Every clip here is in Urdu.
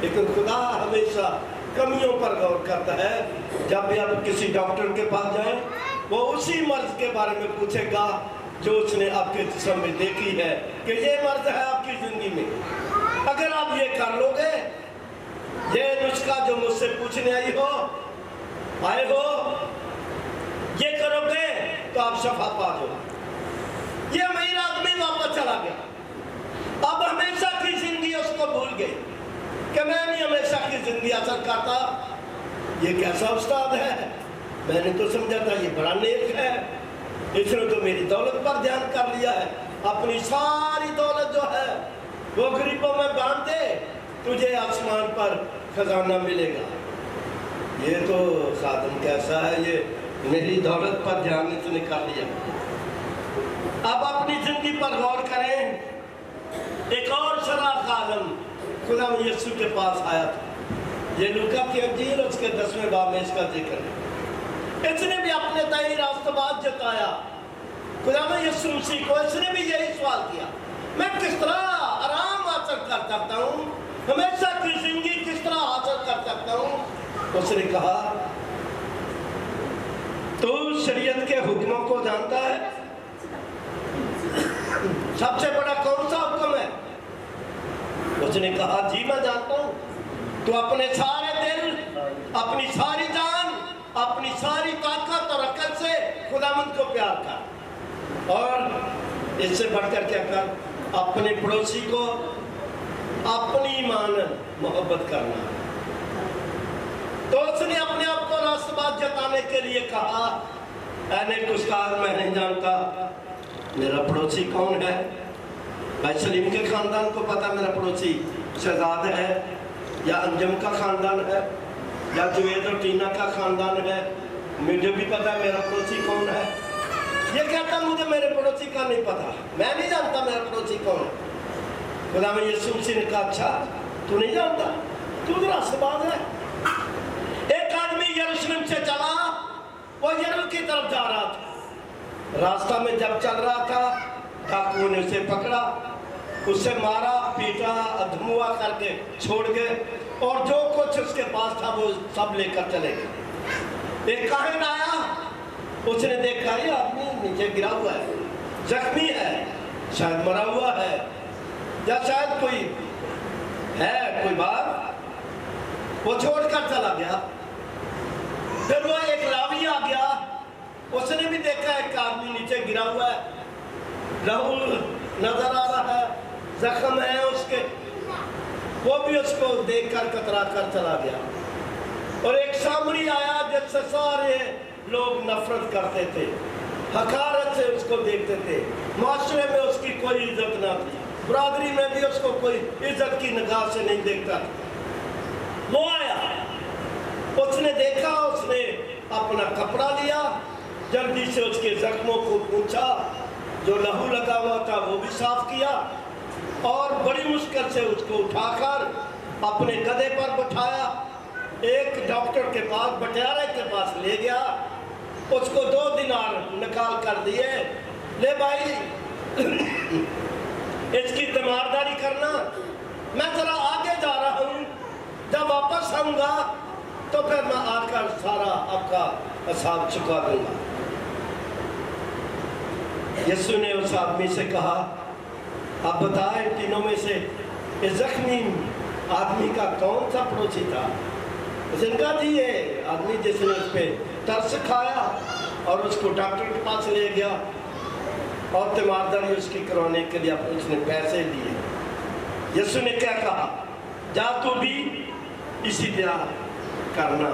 لیکن خدا ہمیشہ کمیوں پر غور کرتا ہے. جب بھی آپ کسی ڈاکٹر کے پاس جائیں وہ اسی مرض کے بارے میں پوچھے گا جو اس نے آپ کے جسم میں دیکھی ہے کہ یہ مرض ہے آپ کی زندگی میں. اگر آپ یہ کر لو گے, یہ نسخہ جو مجھ سے پوچھنے آئے ہو یہ کرو گے تو آپ شفا پا دو. یہ امیر آدمی واپس چلا گیا. اب ہمیشہ کی زندگی اس کو بھول گئی کہ میں نہیں ہمیشہ کی زندگی حاصل کرتا. یہ کیسا استاد ہے, میں نے تو سمجھا تھا یہ بڑا نیک ہے, اس نے تو میری دولت پر دھیان کر لیا ہے. اپنی ساری دولت جو ہے وہ غریبوں میں بانٹ دے, تجھے آسمان پر خزانہ ملے گا. یہ تو خادم کیسا ہے, یہ میری دولت پر دھیان اس نے کر لیا. اب اپنی زندگی پر غور کریں. ایک اور شرح خادم خدا یسوع کے پاس آیا تھا. یہ لوکا کی انجیل اس کے 10ویں باب میں اس کا ذکر ہے. اس نے بھی اپنے تئیں راست باز جتایا خدا یسوع مسیح کو. اس نے بھی یہی سوال کیا, میں کس طرح آرام حاصل کر سکتا ہوں, ہمیشہ کی زندگی کس طرح حاصل کر سکتا ہوں. اس نے کہا تو شریعت کے حکموں کو جانتا ہے, سب سے بڑا کون سا حکم ہے؟ اس نے کہا جی میں جانتا ہوں. تو اپنے سارے دل, اپنی ساری جان, اپنی ساری طاقت اور عقل سے خداوند کو پیار کر, اور اس سے بڑھ کر کیا کر, اپنے پڑوسی کو اپنی مانند محبت کرنا. تو اس نے اپنے آپ کو راست باز جتانے کے لیے کہا, اے نیک استاد میں نہیں جانتا میرا پڑوسی کون ہے. بھائی سلیم کے خاندان کو پتا میرا پڑوسی شہزاد ہے, یا انجم کا خاندان ہے, یا جوید اور ٹینا کا خاندان ہے, مجھے بھی پتا میرا پڑوسی کون ہے. یہ کہتا مجھے میرے پڑوسی کا نہیں پتا, میں نہیں جانتا میرا پڑوسی کون ہے. خدا میں یسوع مسیح نے کہا اچھا تو نہیں جانتا, تو راست باز ہے. ایک آدمی یروشلم سے چلا, وہ یرو کی طرف جا رہا تھا. راستہ میں جب چل رہا تھا ڈاکوؤں نے اسے پکڑا, اس سے مارا پیٹا, ادھموا کر کے چھوڑ گئے, اور جو کچھ اس کے پاس تھا وہ سب لے کر چلے گئے. ایک کاہن آیا, اس نے دیکھا یہ آدمی نیچے گرا ہوا ہے, زخمی ہے, شاید مرا ہوا ہے, یا شاید کوئی ہے کوئی بات, وہ چھوڑ کر چلا گیا. پھر وہ ایک لاوی آ گیا, اس نے بھی دیکھا ایک آدمی نیچے گرا ہوا ہے, لہو نظر آ رہا ہے, زخم ہے اس کے, وہ بھی اس کو دیکھ کر کترا کر چلا گیا. اور ایک سامری آیا جس سے سارے لوگ نفرت کرتے تھے, حقارت سے اس کو دیکھتے تھے, معاشرے میں اس کی کوئی عزت نہ تھی, برادری میں بھی اس کو کوئی عزت کی نگاہ سے نہیں دیکھتا تھا. وہ آیا, اس نے دیکھا, اس نے اپنا کپڑا لیا, جلدی سے اس کے زخموں کو پوچھا, جو لہو لگا ہوا تھا وہ بھی صاف کیا, اور بڑی مشکل سے اس کو اٹھا کر اپنے گدھے پر بٹھایا, ایک ڈاکٹر کے پاس, بٹیارے کے پاس لے گیا. اس کو 2 دینار نکال کر دیے, لے بھائی اس کی تیمارداری کرنا, میں ذرا آگے جا رہا ہوں, جب واپس آؤں گا تو پھر میں آ کر سارا آپ کا حساب چکا دوں گا. یسوع نے اس آدمی سے کہا آپ بتائیں تینوں میں سے اس زخمی آدمی کا کون سا پڑوسی تھا؟ اس نے کہا جی یہ آدمی جس نے اس پہ ترس کھایا اور اس کو ڈاکٹر کے پاس لے گیا اور تیمارداری اس کی کروانے کے لیے اس نے پیسے دیے. یسوع نے کیا کہا, جا تو بھی اسی طرح کرنا.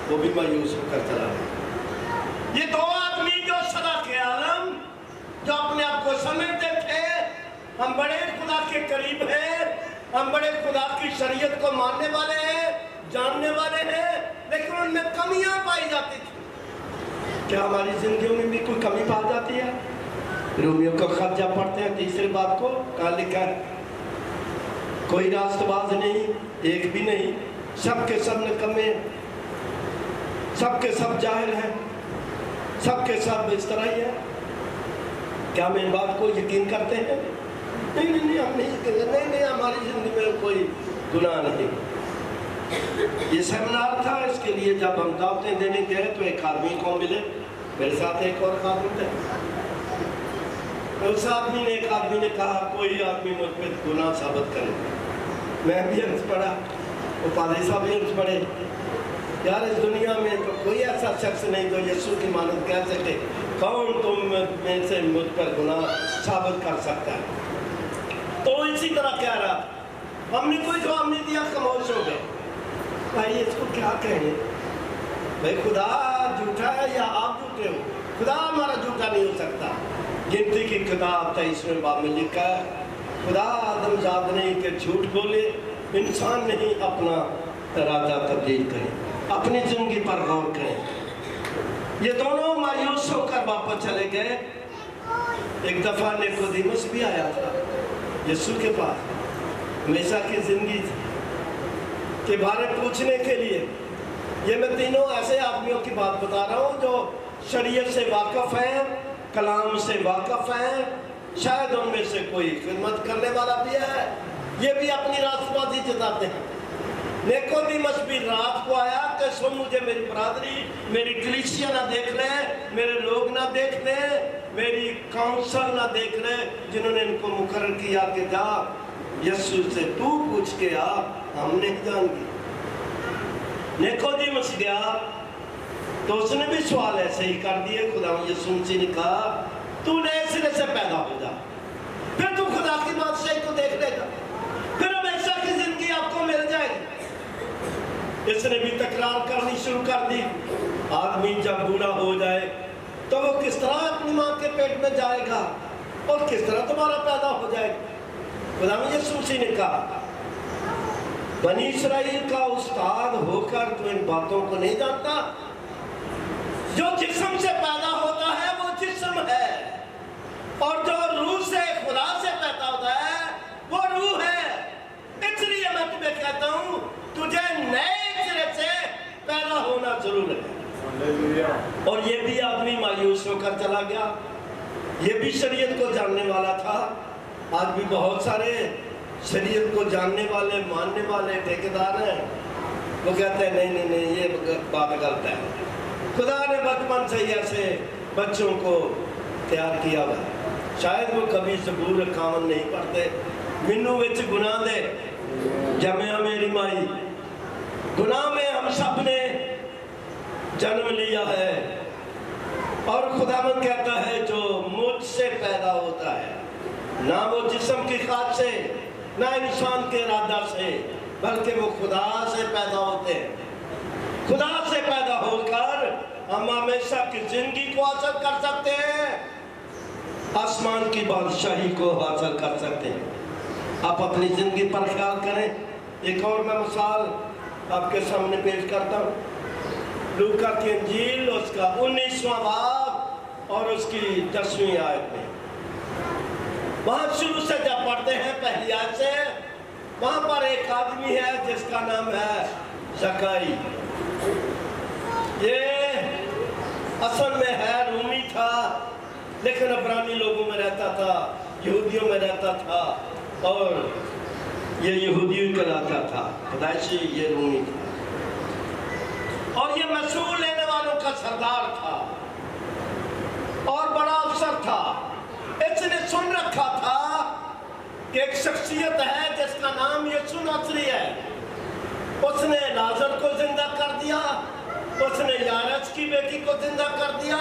وہ بھی مایوس ہو کر چلا گیا. یہ 2 آدمی جو صدا کے عالم, جو اپنے آپ کو سمجھتے تھے ہم بڑے خدا کے قریب ہیں, ہم بڑے خدا کی شریعت کو ماننے والے ہیں, جاننے والے ہیں, لیکن ان میں کمیاں پائی جاتی تھی. کیا ہماری زندگیوں میں بھی کوئی کمی پائی جاتی ہے؟ رومیوں کا خط جب پڑھتے ہیں 3 بات کو کہاں لکھا ہے, کوئی راست باز نہیں, ایک بھی نہیں, سب کے سب نکمے, سب کے سب جاہل ہیں, سب کے سب اس طرح ہی ہے. کیا ہم ان بات کو یقین کرتے ہیں؟ نہیں ہم نہیں, ہماری زندگی میں کوئی گناہ نہیں. یہ سیمینار تھا، اس کے لیے جب ہم دعوتیں دینے گئے تو ایک آدمی کو ملے، میرے ساتھ ایک اور آدمی تھے۔ اس آدمی نے ایک آدمی نے کہا کوئی آدمی مجھ پہ گناہ ثابت کرے۔ میں بھی عرض پڑا، وہ پادری صاحب بھی عرض پڑے، یار اس دنیا میں تو کوئی ایسا شخص نہیں جو یسوع کی مانند کہہ سکے کون تم میں سے مجھ پر گناہ ثابت کر سکتا ہے؟ تو اسی طرح کہہ رہا، ہم نے کوئی جواب نہیں دیا، خاموش ہو گئے۔ بھائی اس کو کیا کہیں؟ بھائی خدا جھوٹا ہے یا آپ جھوٹے ہو؟ خدا ہمارا جھوٹا نہیں ہو سکتا۔ گنتی کی کتاب 23ویں باب میں لکھا ہے خدا آدم زاد نہیں کہ جھوٹ بولے، انسان نہیں اپنا ارادہ تبدیل کرے۔ اپنی زندگی پر غور کریں۔ یہ دونوں مایوس ہو کر واپس چلے گئے۔ ایک دفعہ نیکودیمس بھی آیا تھا یسوع کے پاس، ہمیشہ کی زندگی کے بارے پوچھنے کے لیے۔ یہ میں تینوں ایسے آدمیوں کی بات بتا رہا ہوں جو شریعت سے واقف ہیں، کلام سے واقف ہیں، شاید ان میں سے کوئی خدمت کرنے والا بھی ہے، یہ بھی اپنی راست بازی جتاتے ہیں۔ نیکودیمس بھی رات کو آیا کہ سن مجھے میری برادری، میری کلیسیا نہ دیکھ لیں، میرے لوگ نہ دیکھ لیں، میری کاؤنسل نہ دیکھ لیں جنہوں نے ان کو مقرر کیا کہ جا یسوع سے تو پوچھ کے آ، ہم نہیں جان گے۔ نیکودیمس گیا تو اس نے بھی سوال ایسے ہی کر دیے۔ خدا یسوع مسیح نے کہا تو نئے سرے سے پیدا ہو جا، پھر تو خدا کی بادشاہی کو دیکھ لے گا، پھر ہمیشہ کی زندگی آپ کو مل جائے گی۔ اس نے بھی تکرار کرنی شروع کر دی، آدمی جب بوڑھا ہو جائے تو وہ کس طرح اپنی ماں کے پیٹ میں جائے گا اور کس طرح تمہارا پیدا ہو جائے گا۔ خدا یسوع مسیح نے کہا بنی اسرائیل کا استاد ہو کر تو ان باتوں کو نہیں جانتا؟ جو جسم سے پیدا ہوتا ہے وہ جسم ہے، اور جو روح سے خدا سے پیدا ہوتا ہے وہ روح ہے۔ اس لیے میں تمہیں کہتا ہوں تجھے نئے سرے سے پیدا ہونا ضرور ہے۔ اور یہ بھی آدمی مایوس ہو کر چلا گیا۔ یہ بھی شریعت کو جاننے والا تھا۔ آج بھی بہت سارے شریعت کو جاننے والے، ماننے والے ٹھیکیدار ہیں، وہ کہتے ہیں نہیں نہیں نہیں یہ بات غلط ہے۔ خدا نے بچپن سے ہی ایسے بچوں کو تیار کیا ہوا ہے، شاید وہ کبھی زبور 51 نہیں پڑھتے۔ منو وچ گناہ دے جمع میری مائی، گناہ میں ہم سب نے جنم لیا ہے، اور خداوند کہتا ہے جو مجھ سے پیدا ہوتا ہے، نہ وہ جسم کی خواہش سے، نہ انسان کے ارادہ سے، بلکہ وہ خدا سے پیدا ہوتے ہیں۔ خدا سے پیدا ہو کر ہم ہمیشہ کی زندگی کو حاصل کر سکتے ہیں، آسمان کی بادشاہی کو حاصل کر سکتے ہیں۔ آپ اپنی زندگی پر خیال کریں۔ ایک اور میں مثال آپ کے سامنے پیش کرتا ہوں، لوکا کی انجیل اس کا 19واں باب اور اس کی 10ویں آیت میں۔ وہاں شروع سے جب پڑھتے ہیں پہلی آیت سے، وہاں پر ایک آدمی ہے جس کا نام ہے زکائی۔ یہ اصل میں ہے رومی تھا، لیکن عبرانی لوگوں میں رہتا تھا، یہودیوں میں رہتا تھا، اور یہ یہودیوں کہلاتا تھا، پیدائشی یہ رومی تھا، اور یہ مسئول لینے والوں کا سردار تھا اور بڑا افسر تھا۔ اس نے سن رکھا تھا کہ ایک شخصیت ہے جس کا نام یسوع ناصری ہے۔ اس نے لازر کو زندہ کر دیا، اس نے یارس کی بیٹی کو زندہ کر دیا،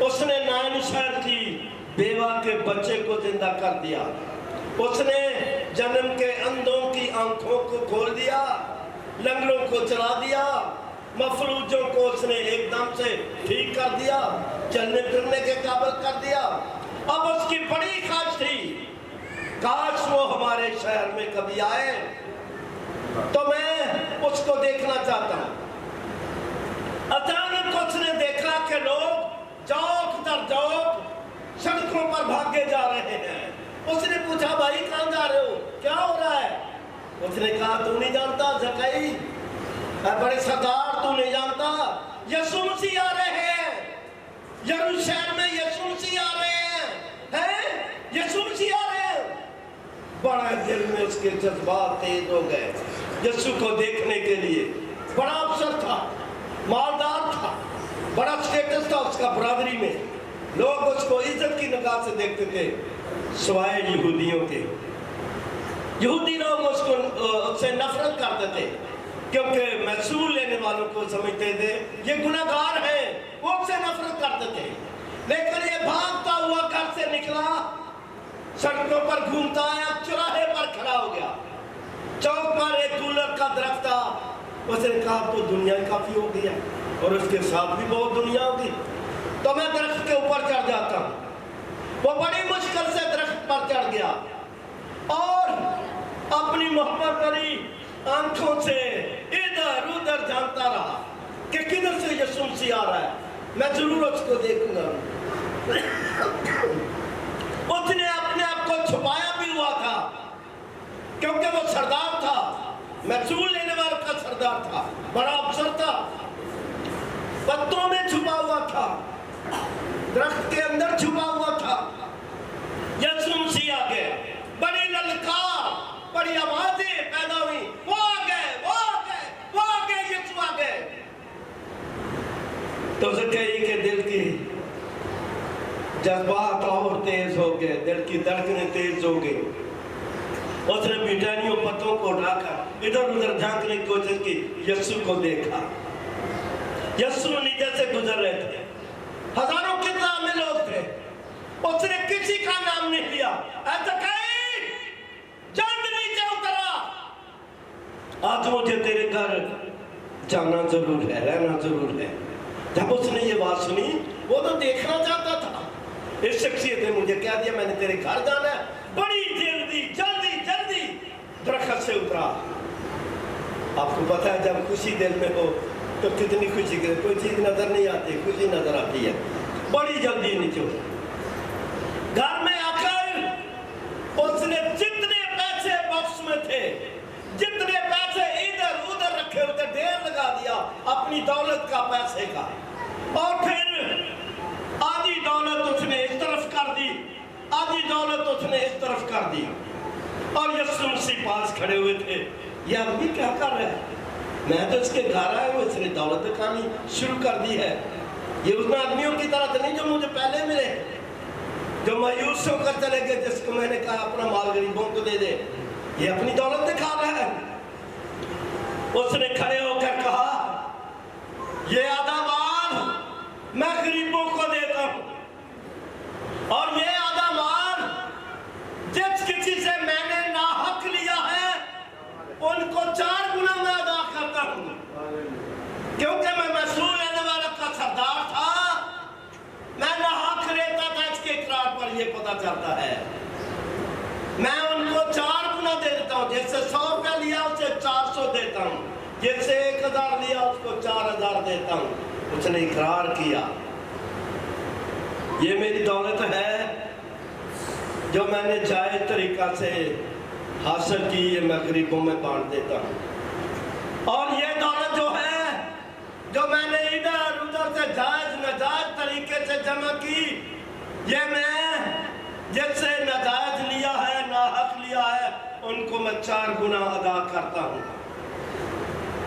اس نے نائن شہر کی بیوہ کے بچے کو زندہ کر دیا، اس نے جنم کے اندھوں کی آنکھوں کو کھول دیا، لنگڑوں کو چلا دیا، مفلوجوں کو اس نے ایک دم سے ٹھیک کر دیا، چلنے پھرنے کے قابل کر دیا۔ اب اس کی بڑی خواہش تھی کاش وہ ہمارے شہر میں کبھی آئے تو میں اس کو دیکھنا چاہتا ہوں۔ اچانک اس نے دیکھا کہ لوگ چوک در چوک سڑکوں پر بھاگے جا رہے ہیں۔ اس نے پوچھا بھائی کہاں جا رہے ہو، کیا ہو رہا ہے؟ اس نے کہا تو نہیں جانتا زکائی، اے بڑے سردار تو نہیں جانتا یسوع مسیح آ رہے ہیں، یروشلم میں یسوع مسیح آ رہے ہیں، یسوع مسیح آ رہے ہیں۔ بڑا دل میں اس کے جذبات تیز ہو گئے یسوع کو دیکھنے کے لیے. بڑا افسر تھا, مالدار تھا, بڑا سٹیٹس تھا اس کا برادری میں. لوگ اس کو عزت کی نگاہ سے دیکھتے تھے سوائے یہودیوں کے. یہودی لوگ اس سے نفرت کرتے تھے کیونکہ محصول لینے والوں کو سمجھتے تھے یہ گناہ گار ہیں, وہ اس سے نفرت کرتے تھے. لیکن یہ بھاگتا ہوا گھر سے نکلا, سڑکوں پر گھومتا آیا, چوراہے پر کھڑا ہو گیا. چوک پر ایک گولر کا درخت تھا. اس نے کہا تو دنیا کافی ہو گیا اور اس کے ساتھ بھی بہت دنیا ہوگی, تو میں درخت کے اوپر چڑھ جاتا ہوں. وہ بڑی مشکل سے درخت پر چڑھ گیا اور اپنی محبت بھری آنکھوں سے ادھر ادھر جانتا رہا کہ کدھر سے یسوع مسیح آ رہا ہے, میں ضرور اس کو دیکھوں گا. اس نے اپنے آپ کو چھپایا بھی ہوا تھا کیونکہ وہ سردار تھا, محصول لینے والوں کا سردار تھا, بڑا افسر تھا. پتوں میں چھپا ہوا تھا, درخت کے اندر چھپا ہوا تھا. یسوع مسیح آ گئے, بڑی للکار, بڑی آوازیں پیدا ہوئی, وہ آ گئے, وہ آ گئے, وہ آ گئے, یسوع آ گئے. تو زکریا کے دل کی جذبات اور تیز ہو گئے, دل کی دھڑکنیں تیز ہو گئی. اس نے بیٹانیوں پتوں کو اٹھا کر ادھر ادھر جھانکنے کی کوشش کی, یسوع کو دیکھا. یسوع نیچے سے گزر رہے تھے, ہزاروں کی تعداد میں لوگ تھے. اس نے کسی کا نام نہیں لیا, ایسا کہیں جلد نیچے اترا, آج مجھے تیرے گھر جانا ضرور ہے, رہنا ضرور ہے. جب اس نے یہ بات سنی, وہ تو دیکھنا چاہتا تھا. اس شخصیت نے مجھے کہہ دیا میں نے تیرے گھر جانا ہے, بڑی جلدی جلدی جلدی درخت سے اترا. آپ کو پتا ہے جب خوشی دل میں ہو تو کتنی خوشی کے کوئی چیز نظر نہیں آتی, خوشی نظر آتی ہے. بڑی جلدی نیچے اترا. گھر میں آ کر اس نے جتنے پیسے باکس میں تھے, جتنے پیسے ادھر ادھر رکھے ہوتے, ڈھیر لگا دیا اپنی دولت کا, پیسے کا. اور پھر آدھی دولت اس نے اس طرف کر دی, آدھی دولت اس نے اس طرف کر دی. اور یسوع مسیح پاس کھڑے ہوئے تھے. یہ آدمی کیا کر رہا ہے؟ میں تو اس کے گھر آیا ہوں, اس نے دولت دکھانی شروع کر دی ہے. یہ اس آدمیوں کی طرح تو نہیں جو مجھے پہلے ملے, جو مایوس ہو کر چلے گئے, جس کو میں نے کہا اپنا مال غریبوں کو دے دے. یہ اپنی دولت دکھا رہا ہے. اس نے کھڑے ہو کر کہا یہ آدھا مال میں غریبوں کو دیتا ہوں, اور یہ آدھا مال جس کسی سے میں نے ناحق لیا ہے ان کو 4 گنا میں ادا کرتا ہوں. کیونکہ میں محصول لینے والا کا سردار تھا, میں ناحق لیتا تھا. اس کے اقرار پر یہ پتہ چلتا ہے میں ان کو 4 گنا دے دیتا ہوں. جس سے 100 روپیہ لیا اسے 400 دیتا ہوں, جس سے 1000 لیا اس کو 4000 دیتا ہوں. اس نے اقرار کیا یہ میری دولت ہے جو میں نے جائز طریقہ سے حاصل کی, یہ میں غریبوں میں بانٹ دیتا ہوں. اور یہ دولت جو ہے جو میں نے ادھر ادھر سے جائز ناجائز طریقے سے جمع کی, یہ میں جس سے ناجائز لیا ہے, ناحق لیا ہے, ان کو میں 4 گنا ادا کرتا ہوں.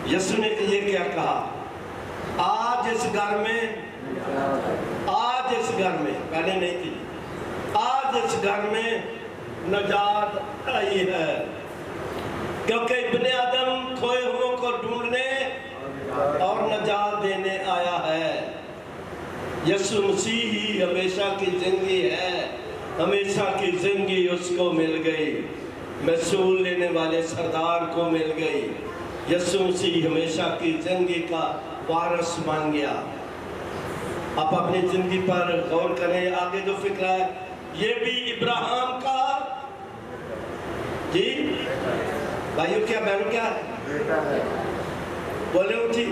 یسوع نے یہ کیا کہا, آج اس گھر میں, آج اس گھر میں, پہلے نہیں تھی, آج اس گھر میں نجات آئی ہے. کیونکہ ابن آدم کھوئے ہوئے کو ڈھونڈنے اور نجات دینے آیا ہے. یسوع مسیح ہی ہمیشہ کی زندگی ہے, ہمیشہ کی زندگی اس کو مل گئی, محصول لینے والے سردار کو مل گئی. یسوع مسیح ہمیشہ کی زندگی کا وارث بن گیا. آپ اپنی زندگی پر غور کریں. آگے جو فکر ہے یہ بھی ابراہیم کا, جی بھائیو کیا بہنوں کیا ہے, بولے اٹھی,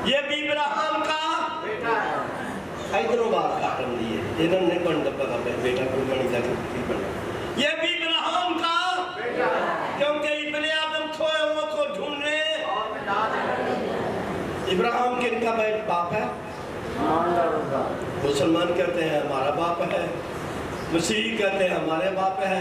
یہ بھی ابراہیم کا بیٹا ہے. ادھروں بات کاٹن دیئے, ادھر نہیں بنتا پتا بیٹا کو بنی جاتی کی بنتا. یہ بھی ابراہیم کا بیٹا ہے کیونکہ ابن آدم کھوئے ہوئے کو ڈھونڈنے. ابراہیم کن کا باپ ہے؟ مسلمان کہتے ہیں ہمارا باپ ہے, مسیح کہتے ہیں ہمارے باپ ہے.